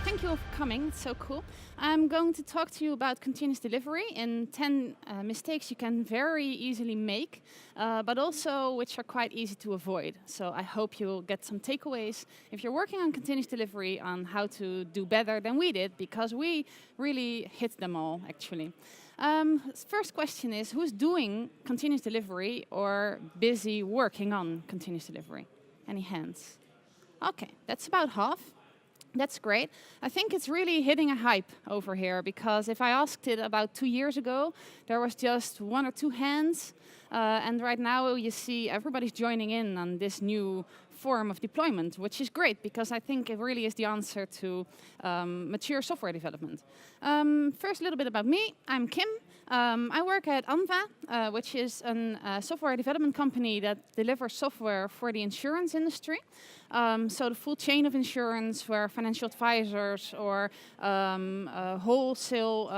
thank you for coming. It's so cool. I'm going to talk to you about continuous delivery in 10 mistakes you can very easily make, but also which are quite easy to avoid. So I hope you'll get some takeaways if you're working on continuous delivery on how to do better than we did, because we really hit them all, actually. First question is, who's doing continuous delivery or busy working on continuous delivery? Any hands? Okay, that's about half. That's great. I think it's really hitting a hype over here, because if I asked it about 2 years ago, there was just 1 or 2 hands. And right now you see everybody's joining in on this new form of deployment, which is great, because I think it really is the answer to mature software development. First, a little bit about me. I'm Kim. I work at Anva, which is a software development company that delivers software for the insurance industry. So the full chain of insurance, where financial advisors or wholesale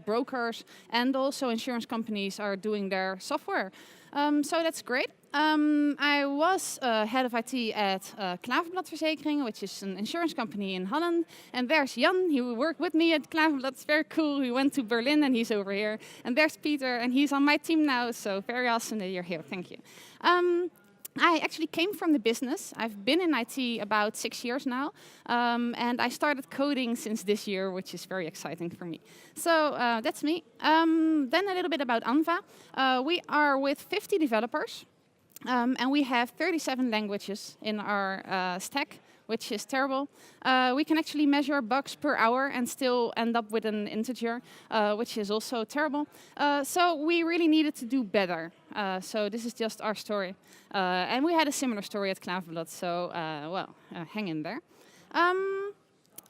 brokers and also insurance companies are doing their software. So that's great. I was head of IT at Klaverblad Verzekeringen, which is an insurance company in Holland. And there's Jan, he worked with me at Klaverblad. It's very cool. He went to Berlin and he's over here. And there's Peter, and he's on my team now. So very awesome that you're here. Thank you. I actually came from the business. I've been in IT about 6 years now, and I started coding since this year, which is very exciting for me. So that's me. Then a little bit about Anva. We are with 50 developers, and we have 37 languages in our stack, which is terrible. We can actually measure bugs per hour and still end up with an integer, which is also terrible. So we really needed to do better. So this is just our story. And we had a similar story at Klaverblad, so well, hang in there.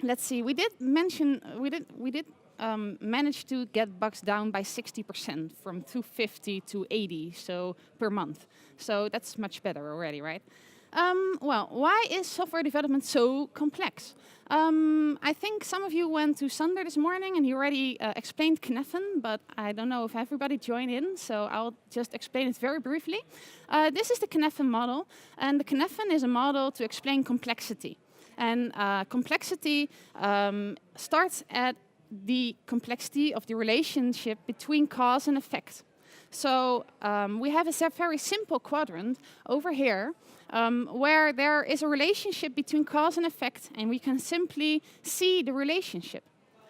Let's see, we did manage to get bugs down by 60% from 250 to 80, so per month. So that's much better already, right? Well, why is software development so complex? I think some of you went to Sander this morning and he already explained Kneffen, but I don't know if everybody joined in, so I'll just explain it very briefly. This is the Kneffen model, and the Kneffen is a model to explain complexity. And complexity starts at the complexity of the relationship between cause and effect. So we have a very simple quadrant over here, where there is a relationship between cause and effect, and we can simply see the relationship.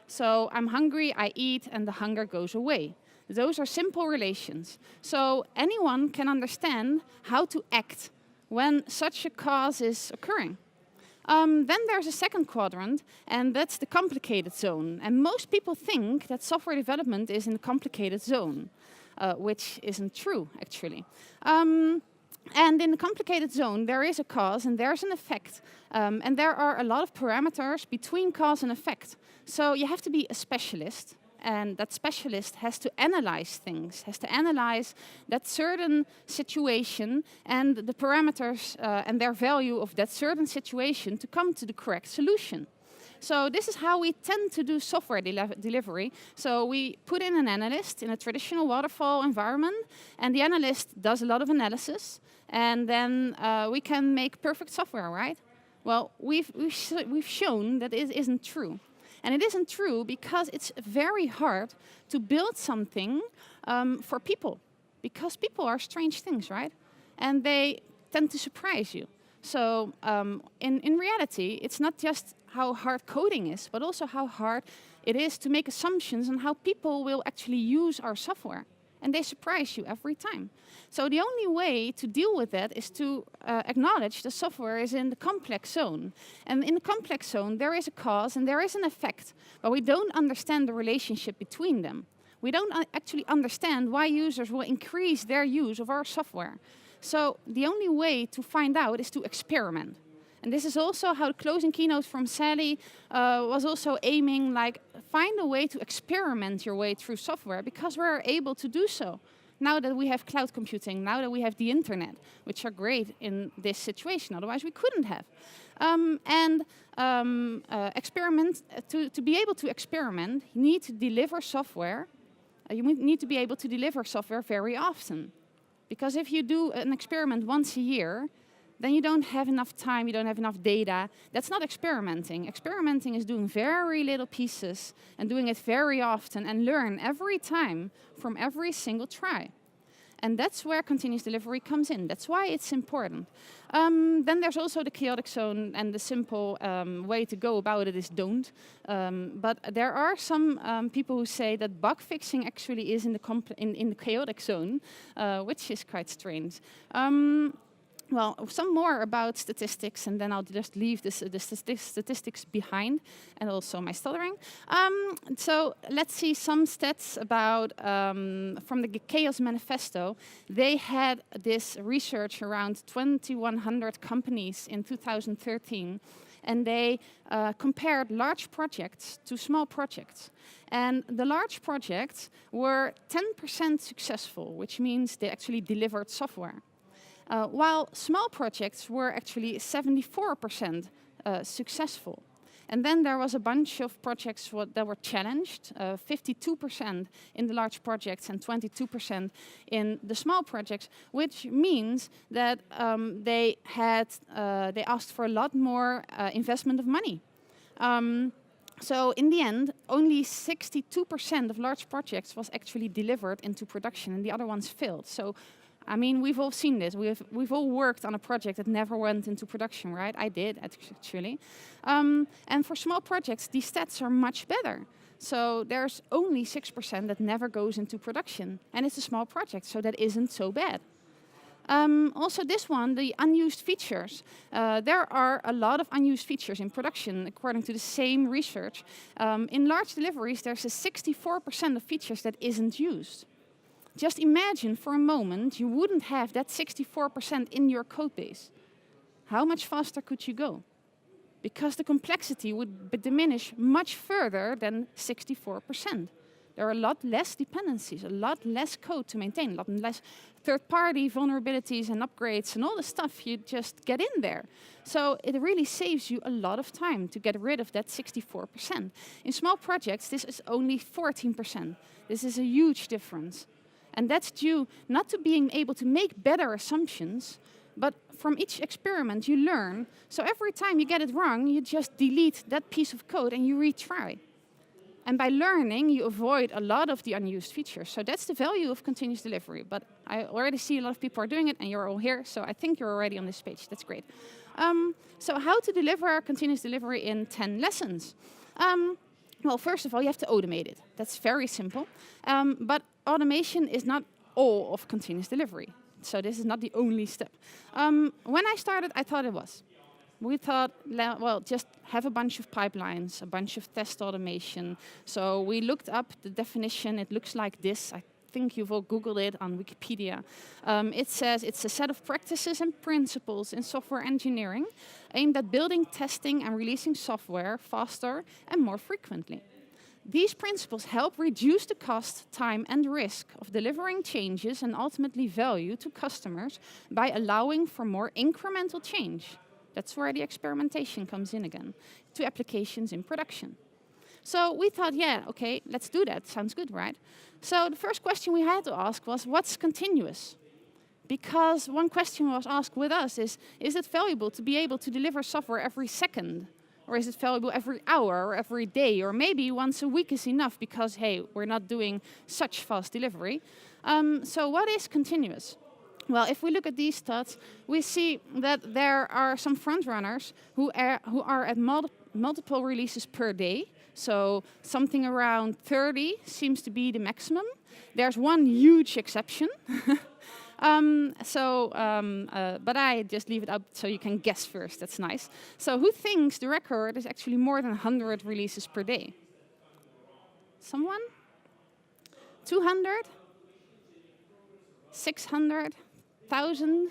So I'm hungry, I eat, and the hunger goes away. Those are simple relations. So anyone can understand how to act when such a cause is occurring. Then there's a second quadrant, and that's the complicated zone. And most people think that software development is in the complicated zone, which isn't true, actually. And in the complicated zone, there is a cause and there's an effect. And there are a lot of parameters between cause and effect. So you have to be a specialist. And that specialist has to analyze things, has to analyze that certain situation and the parameters and their value of that certain situation to come to the correct solution. So this is how we tend to do software delivery. So we put in an analyst in a traditional waterfall environment, and the analyst does a lot of analysis, and then we can make perfect software, right? Well, we've shown that it isn't true. And it isn't true because it's very hard to build something for people, because people are strange things, right? And they tend to surprise you. So in reality, it's not just how hard coding is, but also how hard it is to make assumptions on how people will actually use our software. And they surprise you every time. So the only way to deal with that is to acknowledge the software is in the complex zone. And in the complex zone, there is a cause and there is an effect, but we don't understand the relationship between them. We don't actually understand why users will increase their use of our software. So the only way to find out is to experiment. And this is also how the closing keynote from Sally was also aiming, like, find a way to experiment your way through software, because we're able to do so. Now that we have cloud computing, now that we have the internet, which are great in this situation, otherwise we couldn't have. Experiment, to be able to experiment, you need to deliver software. You need to be able to deliver software very often. Because if you do an experiment once a year, then you don't have enough time, you don't have enough data. That's not experimenting. Experimenting is doing very little pieces and doing it very often and learn every time from every single try. And that's where continuous delivery comes in. That's why it's important. Then there's also the chaotic zone, and the simple way to go about it is don't. But there are some people who say that bug fixing actually is in the chaotic zone, which is quite strange. Well, some more about statistics, and then I'll just leave the statistics behind, and also my stuttering. So let's see some stats about from the Chaos Manifesto. They had this research around 2,100 companies in 2013, and they compared large projects to small projects. And the large projects were 10% successful, which means they actually delivered software. While small projects were actually 74% successful. And then there was a bunch of projects that were challenged, 52% in the large projects and 22% in the small projects, which means that they asked for a lot more investment of money. So in the end, only 62% of large projects was actually delivered into production, and the other ones failed. So I mean, we've all seen this. We've all worked on a project that never went into production, right? I did, actually. And for small projects, these stats are much better. So there's only 6% that never goes into production. And it's a small project, so that isn't so bad. Also this one, the unused features. There are a lot of unused features in production, according to the same research. In large deliveries, there's a 64% of features that isn't used. Just imagine for a moment you wouldn't have that 64% in your code base. How much faster could you go? Because the complexity would diminish much further than 64%. There are a lot less dependencies, a lot less code to maintain, a lot less third-party vulnerabilities and upgrades and all the stuff you just get in there. So it really saves you a lot of time to get rid of that 64%. In small projects, this is only 14%. This is a huge difference. And that's due not to being able to make better assumptions, but from each experiment you learn. So every time you get it wrong, you just delete that piece of code and you retry. And by learning, you avoid a lot of the unused features. So that's the value of continuous delivery. But I already see a lot of people are doing it, and you're all here, so I think you're already on this page. That's great. So how to deliver continuous delivery in 10 lessons? Well, first of all, you have to automate it. That's very simple. But automation is not all of continuous delivery. So this is not the only step. When I started, I thought it was. We thought, well, just have a bunch of pipelines, a bunch of test automation. So we looked up the definition. It looks like this. I think you've all Googled it on Wikipedia. It says it's a set of practices and principles in software engineering aimed at building, testing, and releasing software faster and more frequently. These principles help reduce the cost, time, and risk of delivering changes and ultimately value to customers by allowing for more incremental change. That's where the experimentation comes in again, to applications in production. So we thought, yeah, okay, let's do that. Sounds good, right? So the first question we had to ask was, what's continuous? Because one question was asked with us is it valuable to be able to deliver software every second? Or is it valuable every hour or every day? Or maybe once a week is enough because, hey, we're not doing such fast delivery. So what is continuous? Well, if we look at these stats, we see that there are some frontrunners who are at multiple releases per day. So something around 30 seems to be the maximum. There's one huge exception. But I just leave it up so you can guess first. That's nice. So who thinks the record is actually more than 100 releases per day? Someone? 200? 600? 1,000?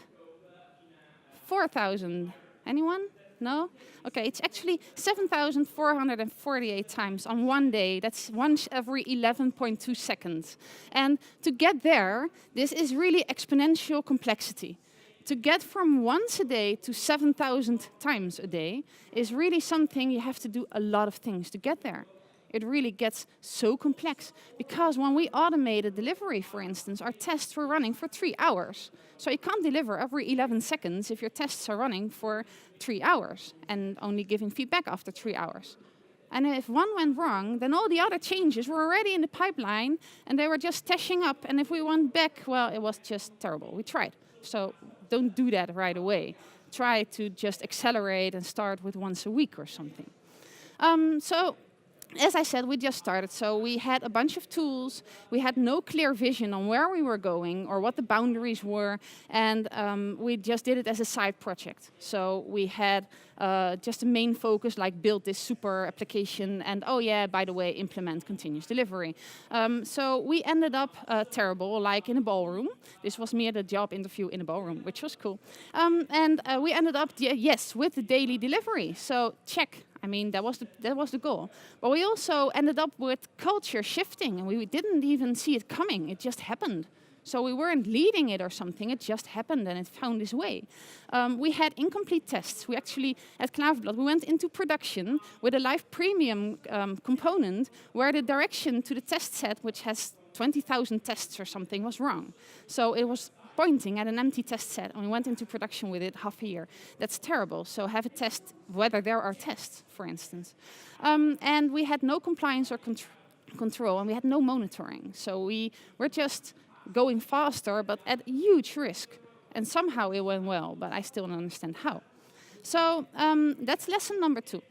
4,000? Anyone? No? Okay, it's actually 7,448 times on one day. That's once every 11.2 seconds. And to get there, this is really exponential complexity. To get from once a day to 7,000 times a day is really something you have to do a lot of things to get there. it really gets so complex. Because when we automated delivery, for instance, our tests were running for 3 hours. So you can't deliver every 11 seconds if your tests are running for 3 hours and only giving feedback after 3 hours. And if one went wrong, then all the other changes were already in the pipeline and they were just tashing up. And if we went back, well, it was just terrible. We tried. So don't do that right away. Try to just accelerate and start with once a week or something. So as I said, we just started. So we had a bunch of tools. We had no clear vision on where we were going or what the boundaries were. And we just did it as a side project. So we had just a main focus, like build this super application. And oh yeah, by the way, implement continuous delivery. So we ended up terrible, like in a ballroom. This was me at a job interview in a ballroom, which was cool. And we ended up, yes, with the daily delivery. So check. I mean, that was the goal. But we also ended up with culture shifting, and we didn't even see it coming. It just happened. So we weren't leading it or something. It just happened, and it found its way. We had incomplete tests. We actually, at Klaverblad, we went into production with a live premium component where the direction to the test set, which has 20,000 tests or something, was wrong. So it was pointing at an empty test set, and we went into production with it half a year. That's terrible. So have a test whether there are tests, for instance. And we had no compliance or control, and we had no monitoring. So we were just going faster, but at huge risk. And somehow it went well, but I still don't understand how. So that's lesson number 2.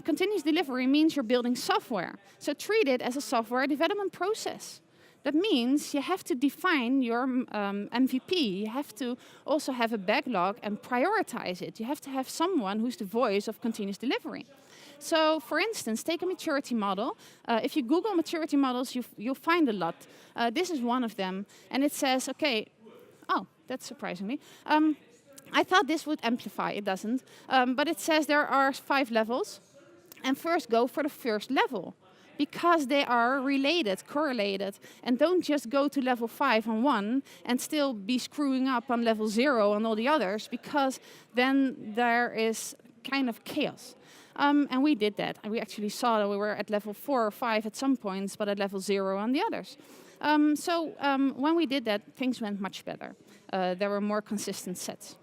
Continuous delivery means you're building software. So treat it as a software development process. That means you have to define your MVP. You have to also have a backlog and prioritize it. You have to have someone who's the voice of continuous delivery. So, for instance, take a maturity model. If you Google maturity models, you'll find a lot. This is one of them. And it says, okay, oh, that's surprising me. I thought this would amplify. It doesn't. But it says there are 5 levels. And first go for the first level, because they are related, correlated, and don't just go to level 5 on one and still be screwing up on level 0 on all the others, because then there is kind of chaos. And we did that. And we actually saw that we were at level 4 or 5 at some points, but at level 0 on the others. So when we did that, things went much better. There were more consistent sets.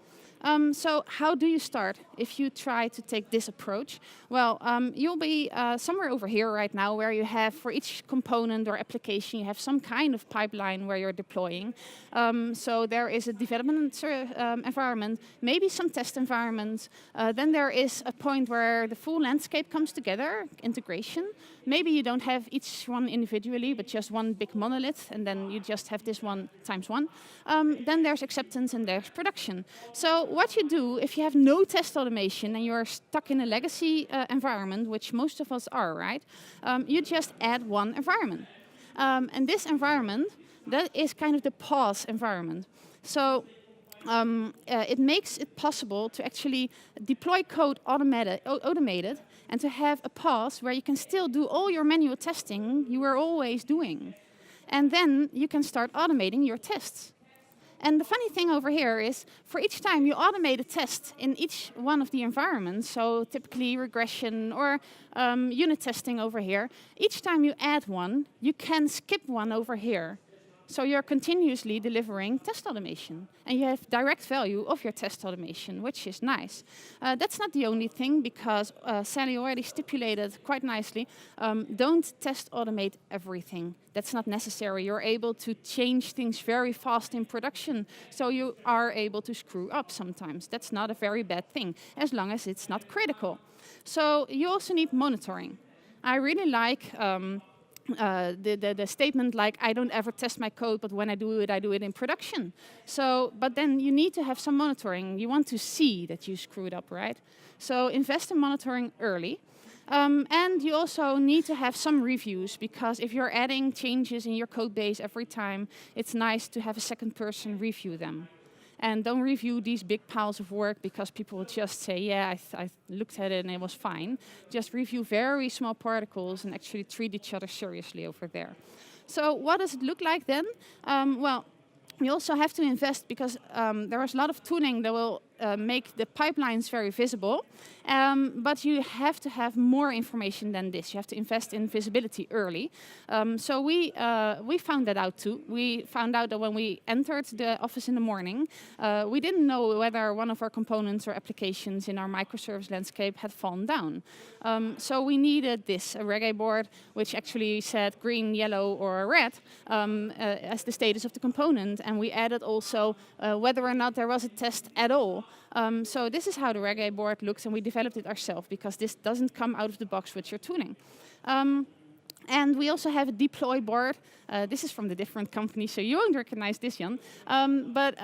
So how do you start if you try to take this approach? Well, you'll be somewhere over here right now where you have, for each component or application, you have some kind of pipeline where you're deploying. So there is a development environment, maybe some test environments. Then there is a point where the full landscape comes together, integration. Maybe you don't have each one individually, but just one big monolith, and then you just have this one times one. Then there's acceptance and there's production. So what you do if you have no test automation and you're stuck in a legacy environment, which most of us are, right? You just add one environment. And this environment, that is kind of the pause environment. So it makes it possible to actually deploy code automated and to have a pause where you can still do all your manual testing you were always doing. And then you can start automating your tests. And the funny thing over here is, for each time you automate a test in each one of the environments, so typically regression or unit testing over here, each time you add one, you can skip one over here. So you're continuously delivering test automation. And you have direct value of your test automation, which is nice. That's not the only thing, because Sally already stipulated quite nicely, don't test automate everything. That's not necessary. You're able to change things very fast in production, so you are able to screw up sometimes. That's not a very bad thing, as long as it's not critical. So you also need monitoring. I really like the statement like, I don't ever test my code, but when I do it in production. So, but then you need to have some monitoring. You want to see that you screwed up, right? So invest in monitoring early. And you also need to have some reviews, because if you're adding changes in your code base every time, it's nice to have a second person review them. And don't review these big piles of work because people will just say, yeah, I looked at it and it was fine. Just review very small particles and actually treat each other seriously over there. So what does it look like then? Well, you also have to invest, because there is a lot of tooling that will make the pipelines very visible, but you have to have more information than this. You have to invest in visibility early. So we found that out too. We found out that when we entered the office in the morning, we didn't know whether one of our components or applications in our microservice landscape had fallen down. So we needed this, a reggae board, which actually said green, yellow, or red as the status of the component. And we added also whether or not there was a test at all. So this is how the reggae board looks, and we developed it ourselves because this doesn't come out of the box with your tooling. And we also have a deploy board. This is from the different company, so you won't recognize this, Jan. But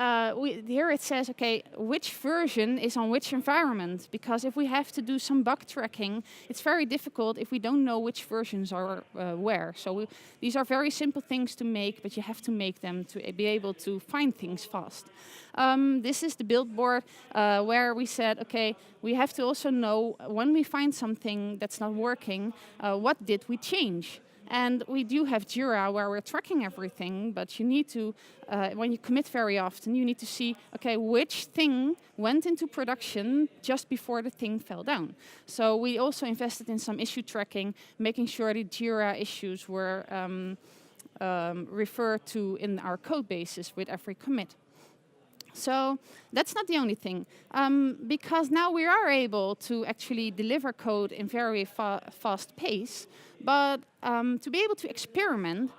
here it says, okay, which version is on which environment? Because if we have to do some bug tracking, it's very difficult if we don't know which versions are where. So these are very simple things to make, but you have to make them to be able to find things fast. This is the build board where we said, okay, we have to also know when we find something that's not working, what did we change? And we do have Jira where we're tracking everything, but you need to, when you commit very often, you need to see, okay, which thing went into production just before the thing fell down. So we also invested in some issue tracking, making sure the Jira issues were referred to in our code bases with every commit. So that's not the only thing, because now we are able to actually deliver code in very fast pace, but to be able to experiment,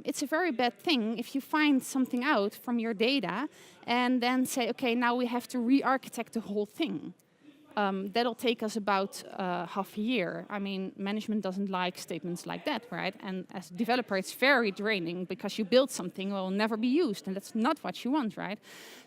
it's a very bad thing if you find something out from your data and then say, okay, now we have to re-architect the whole thing. That'll take us about half a year. I mean, management doesn't like statements like that, right? And as a developer, it's very draining because you build something that will never be used, and that's not what you want, right?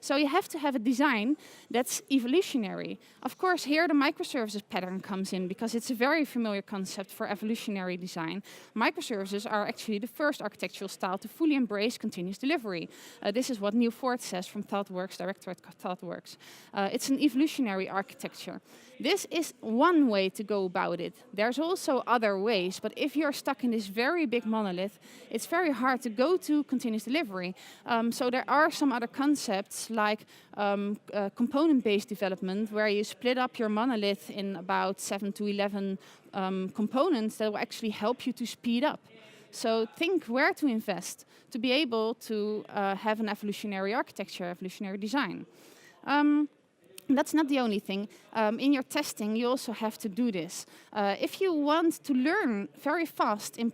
So you have to have a design that's evolutionary. Of course, here the microservices pattern comes in because it's a very familiar concept for evolutionary design. Microservices are actually the first architectural style to fully embrace continuous delivery. This is what Neil Ford says from ThoughtWorks, director at ThoughtWorks. It's an evolutionary architecture. This is one way to go about it. There's also other ways, but if you're stuck in this very big monolith, it's very hard to go to continuous delivery. So there are some other concepts like component-based development, where you split up your monolith in about 7 to 11 components that will actually help you to speed up. So think where to invest to be able to have an evolutionary architecture, evolutionary design. That's not the only thing. In your testing, you also have to do this. If you want to learn very fast in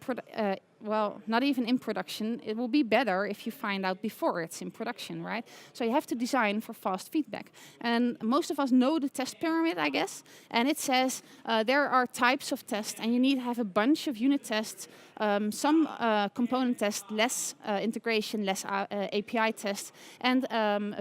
well, not even in production, it will be better if you find out before it's in production, right? So you have to design for fast feedback. And most of us know the test pyramid, I guess, and it says there are types of tests, and you need to have a bunch of unit tests, some component tests, less integration, less API tests, and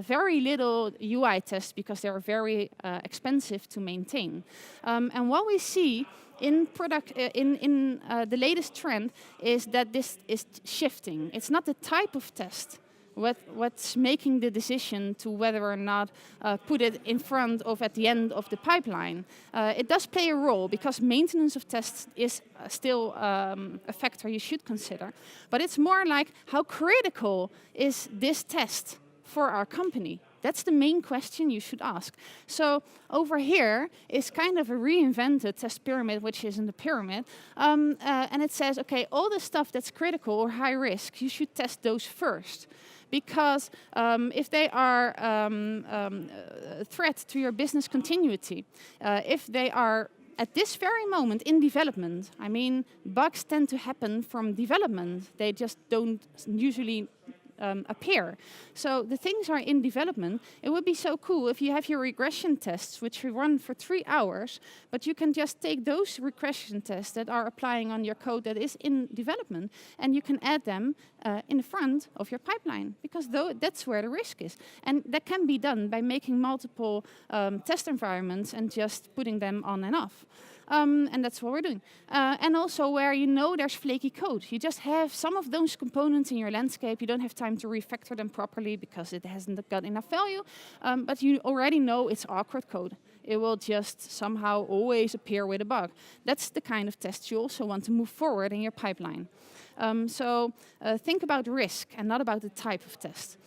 very little UI tests because they're very expensive to maintain. And what we see in the latest trend is that this is shifting. It's not the type of test what's making the decision to whether or not put it in front of at the end of the pipeline. It does play a role because maintenance of tests is still a factor you should consider. But it's more like, how critical is this test for our company? That's the main question you should ask. So over here is kind of a reinvented test pyramid, which is in the pyramid. And it says, okay, all the stuff that's critical or high risk, you should test those first. Because if they are a threat to your business continuity, if they are at this very moment in development, I mean, bugs tend to happen from development. They just don't usually appear. So the things are in development. It would be so cool if you have your regression tests, which you run for 3 hours, but you can just take those regression tests that are applying on your code that is in development, and you can add them in the front of your pipeline, because that's where the risk is. And that can be done by making multiple test environments and just putting them on and off. And that's what we're doing. And also where you know there's flaky code. You just have some of those components in your landscape. You don't have time to refactor them properly because it hasn't got enough value. But you already know it's awkward code. It will just somehow always appear with a bug. That's the kind of tests you also want to move forward in your pipeline. So think about risk and not about the type of test.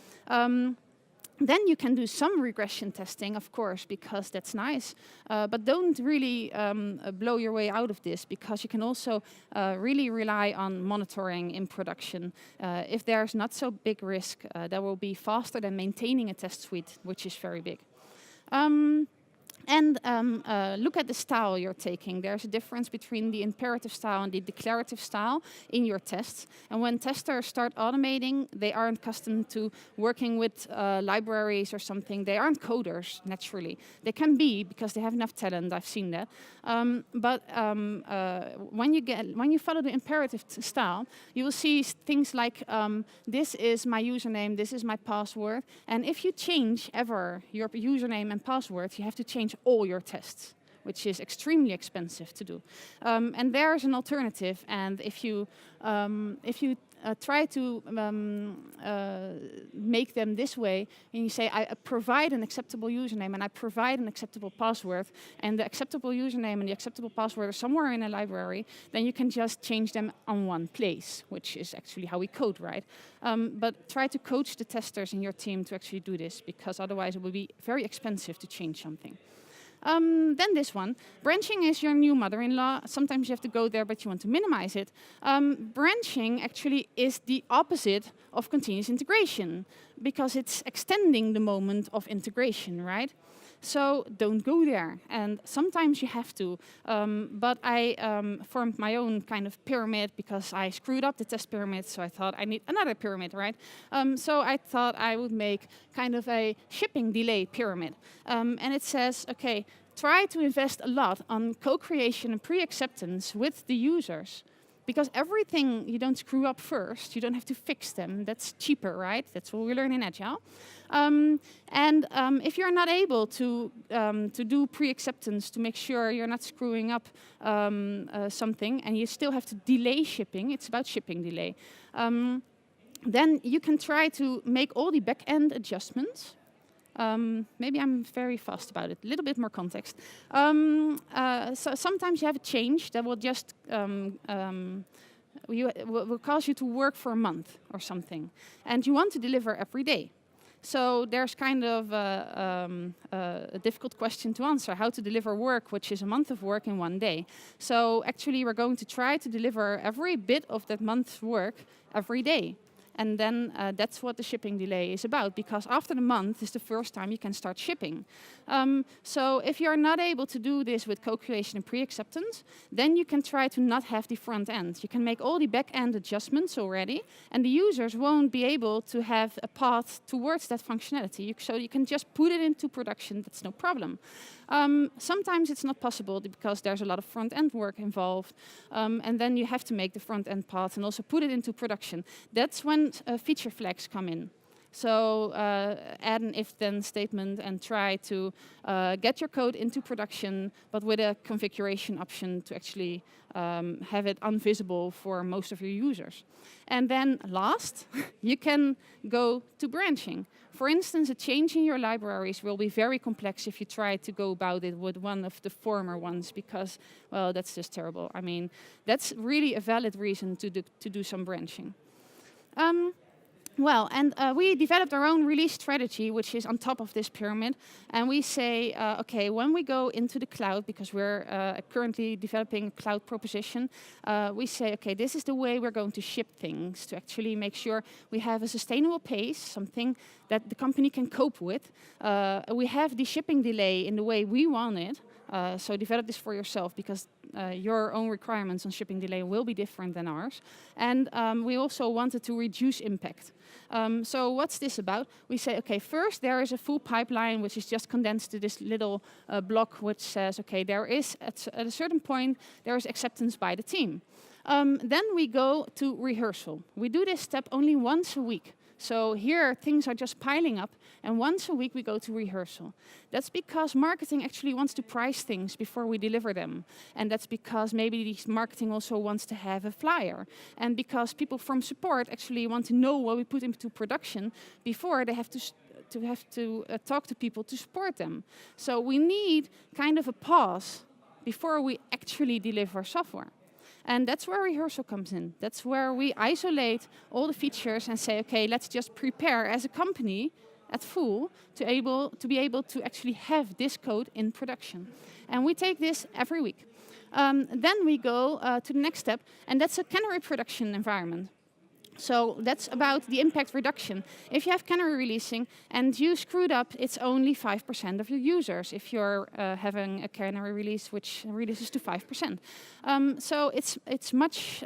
Then you can do some regression testing, of course, because that's nice. But don't really blow your way out of this, because you can also really rely on monitoring in production. If there's not so big risk, that will be faster than maintaining a test suite, which is very big. And look at the style you're taking. There's a difference between the imperative style and the declarative style in your tests. And when testers start automating, they aren't accustomed to working with libraries or something. They aren't coders, naturally. They can be, because they have enough talent. I've seen that. But when you follow the imperative style, you will see things like, this is my username, this is my password. And if you change ever your username and password, you have to change all your tests, which is extremely expensive to do. And there's an alternative. And if you try to make them this way, and you say, I provide an acceptable username and I provide an acceptable password, and the acceptable username and the acceptable password are somewhere in a library, then you can just change them on one place, which is actually how we code, right? But try to coach the testers in your team to actually do this, because otherwise it will be very expensive to change something. Then this one. Branching is your new mother-in-law. Sometimes you have to go there, but you want to minimize it. Branching actually is the opposite of continuous integration, because it's extending the moment of integration, right? So don't go there. And sometimes you have to. But I formed my own kind of pyramid, because I screwed up the test pyramid, so I thought I need another pyramid, right? So I thought I would make kind of a shipping delay pyramid. And it says, okay, try to invest a lot on co-creation and pre-acceptance with the users. Because everything you don't screw up first, you don't have to fix them. That's cheaper, right? That's what we learn in Agile. If you're not able to do pre-acceptance to make sure you're not screwing up something, and you still have to delay shipping, it's about shipping delay, then you can try to make all the back-end adjustments. Maybe I'm very fast about it. A little bit more context. So sometimes you have a change that will just will cause you to work for a month or something, and you want to deliver every day. So there's kind of a difficult question to answer: how to deliver work, which is a month of work, in one day. So actually, we're going to try to deliver every bit of that month's work every day. And then that's what the shipping delay is about, because after the month is the first time you can start shipping. So if you're not able to do this with co-creation and pre-acceptance, then you can try to not have the front end. You can make all the back-end adjustments already, and the users won't be able to have a path towards that functionality. So you can just put it into production, that's no problem. Sometimes it's not possible because there's a lot of front-end work involved, and then you have to make the front-end path and also put it into production. That's when feature flags come in. So add an if-then statement and try to get your code into production, but with a configuration option to actually have it invisible for most of your users. And then last, you can go to branching. For instance, a change in your libraries will be very complex if you try to go about it with one of the former ones, because, well, that's just terrible. I mean, that's really a valid reason to do some branching. We developed our own release strategy, which is on top of this pyramid. And we say, okay, when we go into the cloud, because we're currently developing a cloud proposition, we say, okay, this is the way we're going to ship things to actually make sure we have a sustainable pace, something that the company can cope with. We have the shipping delay in the way we want it. So develop this for yourself, because your own requirements on shipping delay will be different than ours. And we also wanted to reduce impact. So what's this about? We say, okay, first there is a full pipeline which is just condensed to this little block which says, okay, there is at a certain point, there is acceptance by the team. Then we go to rehearsal. We do this step only once a week. So here things are just piling up, and once a week we go to rehearsal. That's because marketing actually wants to price things before we deliver them. And that's because maybe marketing also wants to have a flyer. And because people from support actually want to know what we put into production before they have to talk to people to support them. So we need kind of a pause before we actually deliver software. And that's where rehearsal comes in. That's where we isolate all the features and say, okay, let's just prepare as a company at full to be able to actually have this code in production. And we take this every week. Then we go to the next step, and that's a canary production environment. So that's about the impact reduction. If you have canary releasing and you screwed up, it's only 5% of your users if you're having a canary release which releases to 5%. So it's much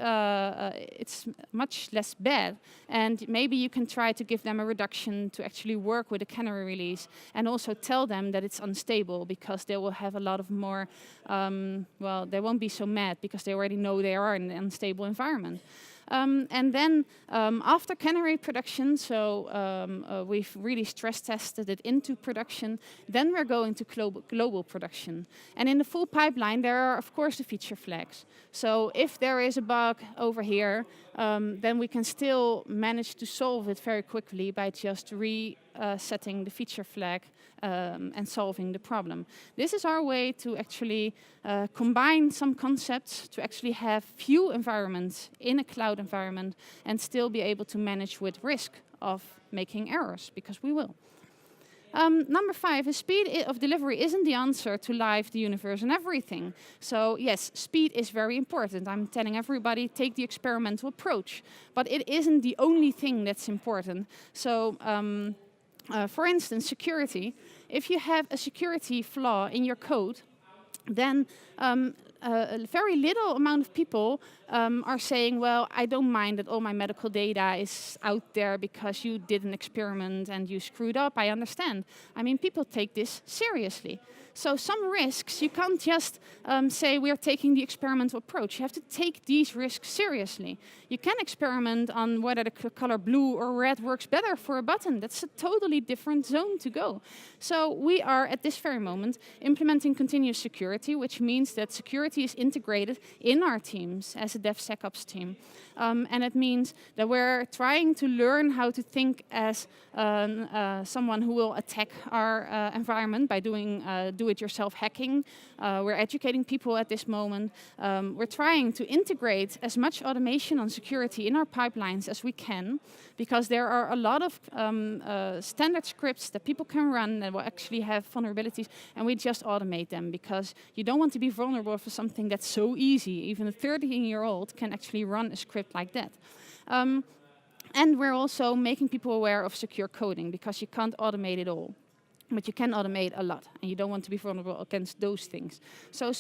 less bad. And maybe you can try to give them a reduction to actually work with a canary release, and also tell them that it's unstable, because they will have a lot of more, well, they won't be so mad because they already know they are in an unstable environment. And then after canary production, so we've really stress tested it into production, then we're going to global production. And in the full pipeline, there are, of course, the feature flags. So if there is a bug over here, then we can still manage to solve it very quickly by just resetting the feature flag and solving the problem. This is our way to actually combine some concepts to actually have few environments in a cloud environment and still be able to manage with risk of making errors, because we will. Number 5 is speed of delivery isn't the answer to life, the universe, and everything. So yes, speed is very important. I'm telling everybody, take the experimental approach. But it isn't the only thing that's important. So for instance, security. If you have a security flaw in your code, then a very little amount of people are saying, well, I don't mind that all my medical data is out there because you did an experiment and you screwed up. I understand. I mean, people take this seriously. So some risks, you can't just say we're taking the experimental approach. You have to take these risks seriously. You can experiment on whether the color blue or red works better for a button. That's a totally different zone to go. So we are, at this very moment, implementing continuous security, which means that security is integrated in our teams as a DevSecOps team. And it means that we're trying to learn how to think as someone who will attack our environment by doing do-it-yourself hacking. We're educating people at this moment. We're trying to integrate as much automation on security in our pipelines as we can, because there are a lot of standard scripts that people can run that will actually have vulnerabilities, and we just automate them, because you don't want to be vulnerable for something that's so easy. Even a 13-year-old can actually run a script like that. And we're also making people aware of secure coding, because you can't automate it all, but you can automate a lot, and you don't want to be vulnerable against those things. So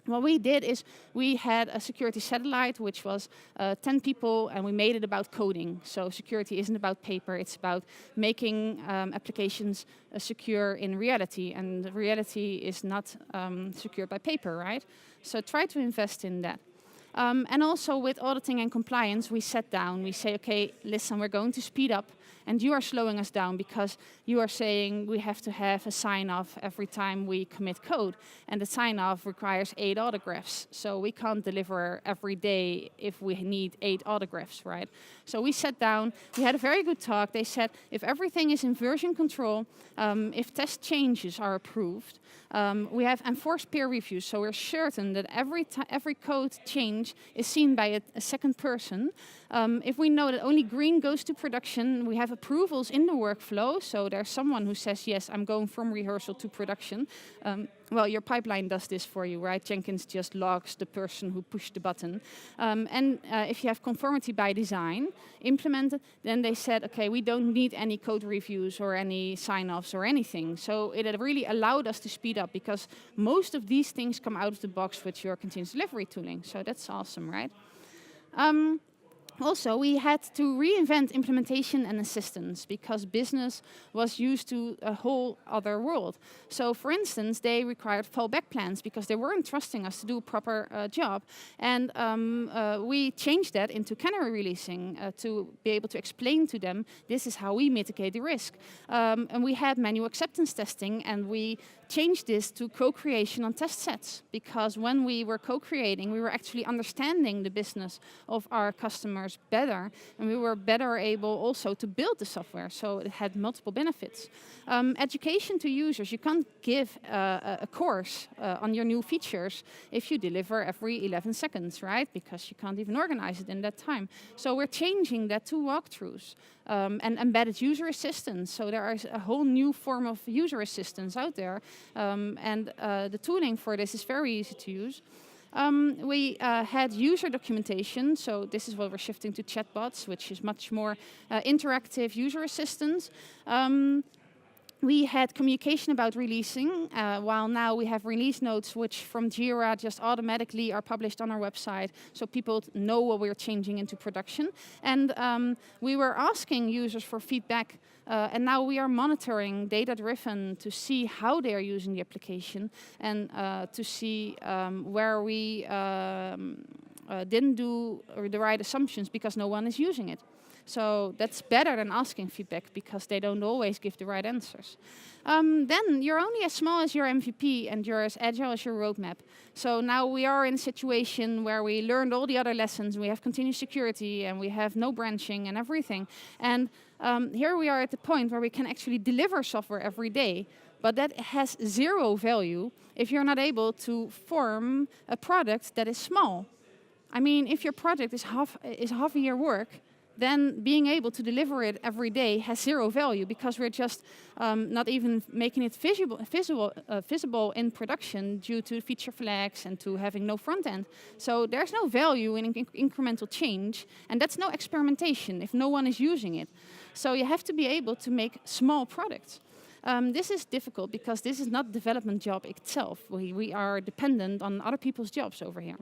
what we did is we had a security satellite, which was 10 people, and we made it about coding. So security isn't about paper, it's about making applications secure in reality, and reality is not secured by paper, right? So try to invest in that. And also with auditing and compliance, we sat down, we say, okay, listen, we're going to speed up, and you are slowing us down because you are saying we have to have a sign-off every time we commit code, and the sign-off requires 8 autographs. So we can't deliver every day if we need 8 autographs, right? So we sat down, we had a very good talk. They said, if everything is in version control, if test changes are approved, we have enforced peer reviews, so we're certain that every code change is seen by a second person. If we know that only green goes to production, we have approvals in the workflow, so there's someone who says, yes, I'm going from rehearsal to production. Well, your pipeline does this for you, right? Jenkins just logs the person who pushed the button. And if you have conformity by design implemented, then they said, okay, we don't need any code reviews or any sign-offs or anything. So it really allowed us to speed up, because most of these things come out of the box with your continuous delivery tooling. So that's awesome, right? Also, we had to reinvent implementation and assistance, because business was used to a whole other world. So, for instance, they required fallback plans because they weren't trusting us to do a proper job. And we changed that into canary releasing to be able to explain to them, this is how we mitigate the risk. And we had manual acceptance testing, and we changed this to co-creation on test sets, because when we were co-creating, we were actually understanding the business of our customers users better, and we were better able also to build the software, so it had multiple benefits. Education to users, you can't give a course on your new features if you deliver every 11 seconds, right? Because you can't even organize it in that time. So we're changing that to walkthroughs. And embedded user assistance. So there is a whole new form of user assistance out there. And the tooling for this is very easy to use. We had user documentation, so this is what we're shifting to chatbots, which is much more interactive user assistance. We had communication about releasing, while now we have release notes which from Jira just automatically are published on our website, so people know what we're changing into production. And we were asking users for feedback, and now we are monitoring data-driven to see how they are using the application and to see where we didn't do the right assumptions because no one is using it. So that's better than asking feedback because they don't always give the right answers. Then you're only as small as your MVP and you're as agile as your roadmap. So now we are in a situation where we learned all the other lessons. We have continuous security and we have no branching and everything. And here we are at the point where we can actually deliver software every day. But that has zero value if you're not able to form a product that is small. I mean, if your project is half a year work, then being able to deliver it every day has zero value because we're just not even making it visible in production due to feature flags and to having no front end. So there's no value in incremental change, and that's no experimentation if no one is using it. So you have to be able to make small products. This is difficult because this is not a development job itself. We are dependent on other people's jobs over here.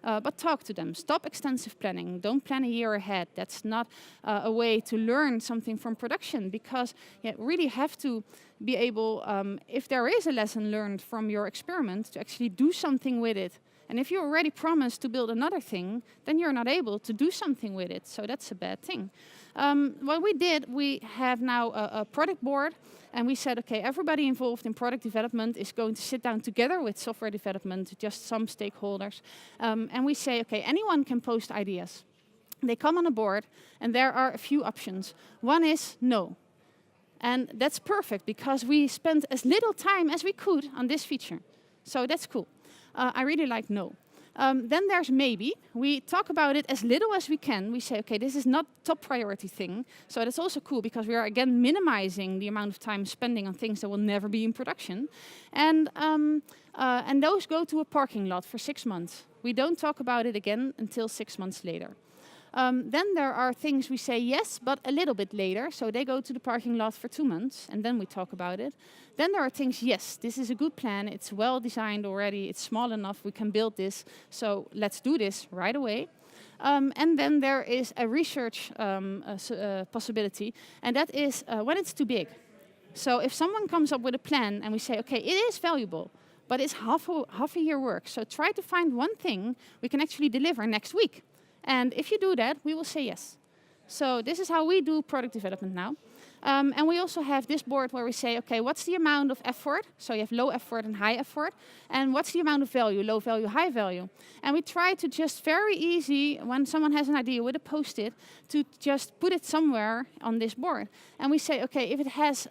But talk to them. Stop extensive planning. Don't plan a year ahead. That's not a way to learn something from production because you really have to be able, if there is a lesson learned from your experiment, to actually do something with it. And if you already promised to build another thing, then you're not able to do something with it. So that's a bad thing. What we did, we have now a product board, and we said, okay, everybody involved in product development is going to sit down together with software development, just some stakeholders, and we say, okay, anyone can post ideas. They come on a board, and there are a few options. One is no. And that's perfect, because we spent as little time as we could on this feature. So that's cool. I really like no. Then there's maybe. We talk about it as little as we can. We say, okay, this is not top priority thing. So that's also cool because we are again minimizing the amount of time spending on things that will never be in production. And those go to a parking lot for 6 months. We don't talk about it again until 6 months later. Then there are things we say yes, but a little bit later. So they go to the parking lot for 2 months, and then we talk about it. Then there are things, yes, this is a good plan. It's well designed already. It's small enough. We can build this. So let's do this right away. And then there is a research possibility, and that is when it's too big. So if someone comes up with a plan and we say, okay, it is valuable, but it's half a year work. So try to find one thing we can actually deliver next week. And if you do that, we will say yes. So this is how we do product development now. And we also have this board where we say, okay, what's the amount of effort? So you have low effort and high effort. And what's the amount of value? Low value, high value. And we try to just very easy, when someone has an idea with a post-it, to just put it somewhere on this board. And we say, okay, if it has,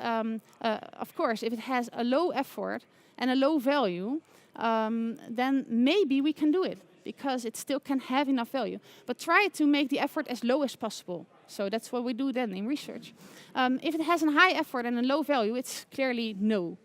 of course, if it has a low effort and a low value, then maybe we can do it, because it still can have enough value. But try to make the effort as low as possible. So that's what we do then in research. If it has a high effort and a low value, it's clearly no.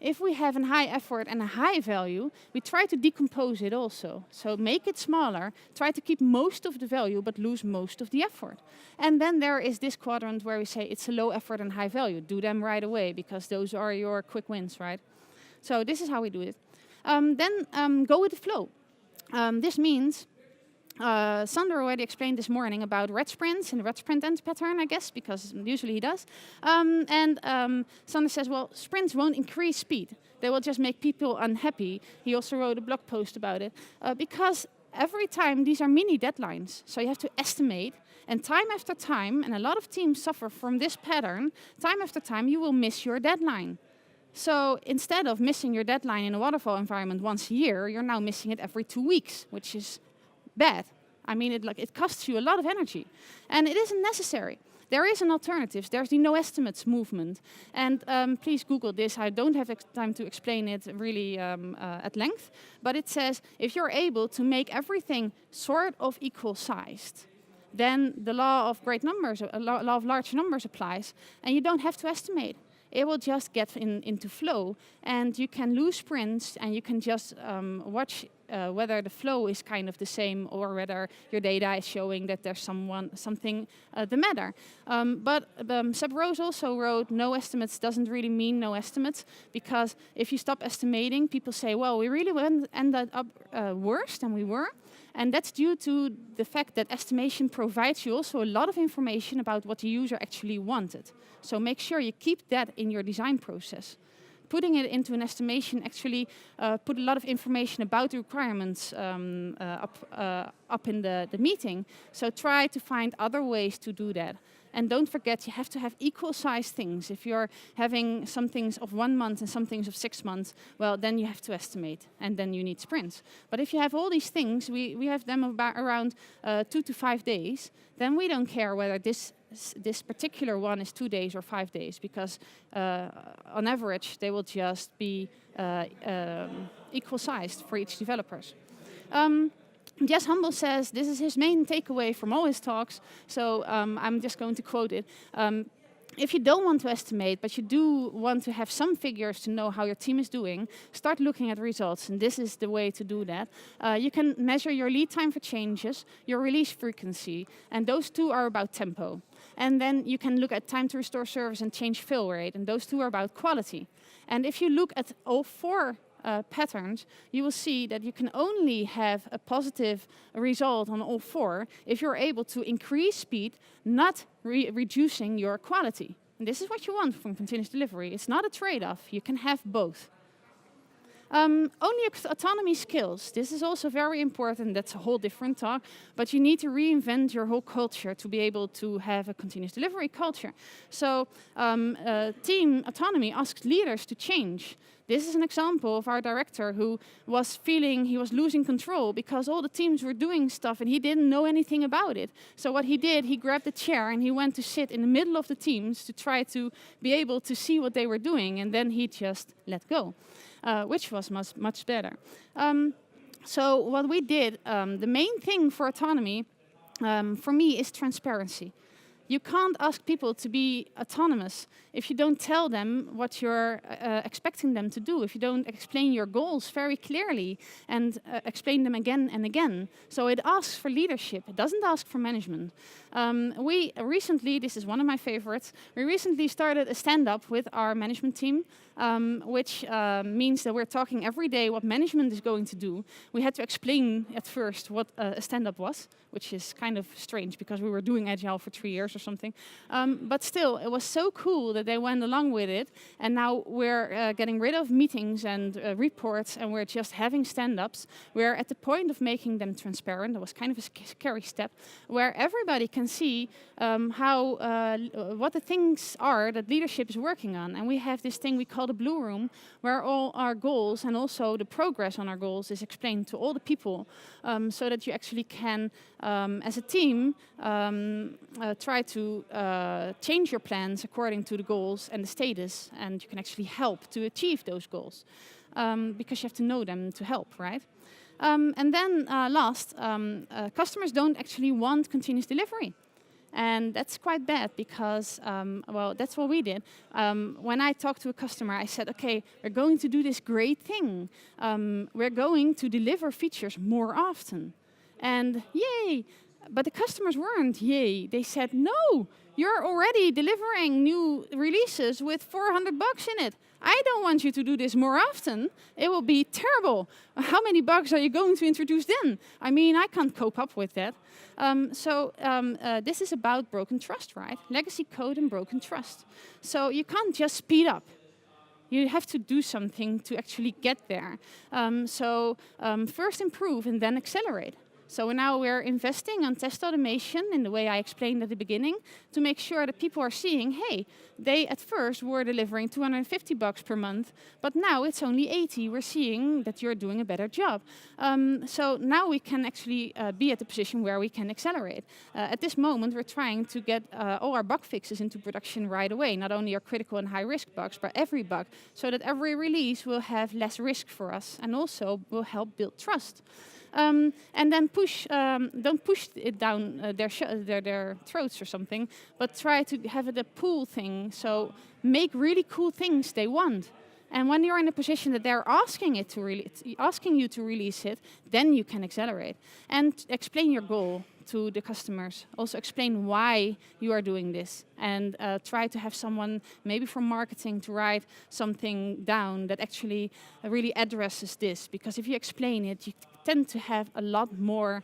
If we have a high effort and a high value, we try to decompose it also. So make it smaller, try to keep most of the value, but lose most of the effort. And then there is this quadrant where we say it's a low effort and high value. Do them right away, because those are your quick wins, right? So this is how we do it. Then go with the flow. This means, Sander already explained this morning about red sprints and red sprint antipattern, I guess, because usually he does. Sander says, well, sprints won't increase speed. They will just make people unhappy. He also wrote a blog post about it. Because every time, these are mini deadlines. So you have to estimate. And time after time, and a lot of teams suffer from this pattern, time after time you will miss your deadline. So instead of missing your deadline in a waterfall environment once a year, you're now missing it every 2 weeks, which is bad. I mean, it costs you a lot of energy, and it isn't necessary. There is an alternative. There's the no estimates movement. And please Google this. I don't have time to explain it really at length. But it says, if you're able to make everything sort of equal sized, then the law of great numbers, law of large numbers applies, and you don't have to estimate. It will just get into flow, and you can lose sprints, and you can just watch whether the flow is kind of the same, or whether your data is showing that there's something the matter. But Seb Rose also wrote, no estimates doesn't really mean no estimates, because if you stop estimating, people say, well, we really ended up worse than we were. And that's due to the fact that estimation provides you also a lot of information about what the user actually wanted. So make sure you keep that in your design process. Putting it into an estimation actually put a lot of information about the requirements up in the meeting. So try to find other ways to do that. And don't forget, you have to have equal sized things. If you're having some things of 1 month and some things of 6 months, well, then you have to estimate, and then you need sprints. But if you have all these things, we have them about around 2 to 5 days, then we don't care whether this particular one is 2 days or 5 days, because on average, they will just be equal sized for each developers. Jess Humble says this is his main takeaway from all his talks, so I'm just going to quote it. If you don't want to estimate, but you do want to have some figures to know how your team is doing, start looking at results, and this is the way to do that. You can measure your lead time for changes, your release frequency, and those two are about tempo. And then you can look at time to restore service and change fail rate, and those two are about quality. And if you look at all 4 patterns, you will see that you can only have a positive result on all 4 if you're able to increase speed, not reducing your quality. And this is what you want from continuous delivery. It's not a trade-off. You can have both. Only autonomy skills. This is also very important. That's a whole different talk. But you need to reinvent your whole culture to be able to have a continuous delivery culture. So team autonomy asks leaders to change. This is an example of our director who was feeling he was losing control because all the teams were doing stuff and he didn't know anything about it. So what he did, he grabbed a chair and he went to sit in the middle of the teams to try to be able to see what they were doing, and then he just let go, which was much better. So what we did, the main thing for autonomy for me is transparency. You can't ask people to be autonomous if you don't tell them what you're expecting them to do, if you don't explain your goals very clearly and explain them again and again. So it asks for leadership, it doesn't ask for management. We recently, this is one of my favorites, we recently started a stand-up with our management team, which means that we're talking every day what management is going to do. We had to explain at first what a stand-up was, which is kind of strange because we were doing agile for 3 years or something. But still, it was so cool that they went along with it. And now we're getting rid of meetings and reports, and we're just having stand-ups. We're at the point of making them transparent. That was kind of a scary step, where everybody can see what the things are that leadership is working on. And we have this thing we call the Blue Room, where all our goals and also the progress on our goals is explained to all the people, so that you actually can, as a team, try to change your plans according to the goals and the status, and you can actually help to achieve those goals, because you have to know them to help, right? And then last, customers don't actually want continuous delivery. And that's quite bad because, well, that's what we did. When I talked to a customer, I said, okay, we're going to do this great thing. We're going to deliver features more often. And yay! But the customers weren't yay. They said, no, you're already delivering new releases with 400 bugs in it. I don't want you to do this more often. It will be terrible. How many bugs are you going to introduce then? I mean, I can't cope up with that. This is about broken trust, right? Legacy code and broken trust. So you can't just speed up. You have to do something to actually get there. First improve and then accelerate. So now we're investing on test automation in the way I explained at the beginning to make sure that people are seeing, hey, they at first were delivering $250 per month, but now it's only 80. We're seeing that you're doing a better job. So now we can actually be at the position where we can accelerate. At this moment, we're trying to get all our bug fixes into production right away, not only our critical and high-risk bugs, but every bug, so that every release will have less risk for us and also will help build trust. And then don't push it down their throats or something, but try to have it a pull thing. So make really cool things they want. And when you're in a position that they're asking you to release it, then you can accelerate. And explain your goal to the customers. Also explain why you are doing this. And try to have someone, maybe from marketing, to write something down that actually really addresses this. Because if you explain it, you tend to have a lot more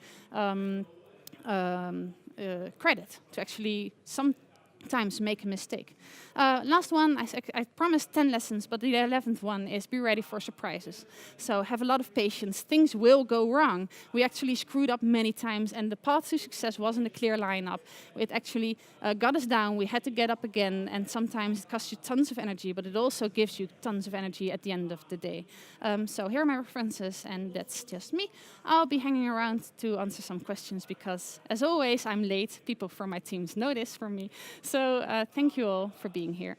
credit to actually sometimes make a mistake. Last one, I promised 10 lessons, but the 11th one is be ready for surprises. So have a lot of patience. Things will go wrong. We actually screwed up many times, and the path to success wasn't a clear lineup. It actually got us down. We had to get up again, and sometimes it costs you tons of energy, but it also gives you tons of energy at the end of the day. So here are my references, and that's just me. I'll be hanging around to answer some questions because, as always, I'm late. People from my teams know this from me. So thank you all for being here.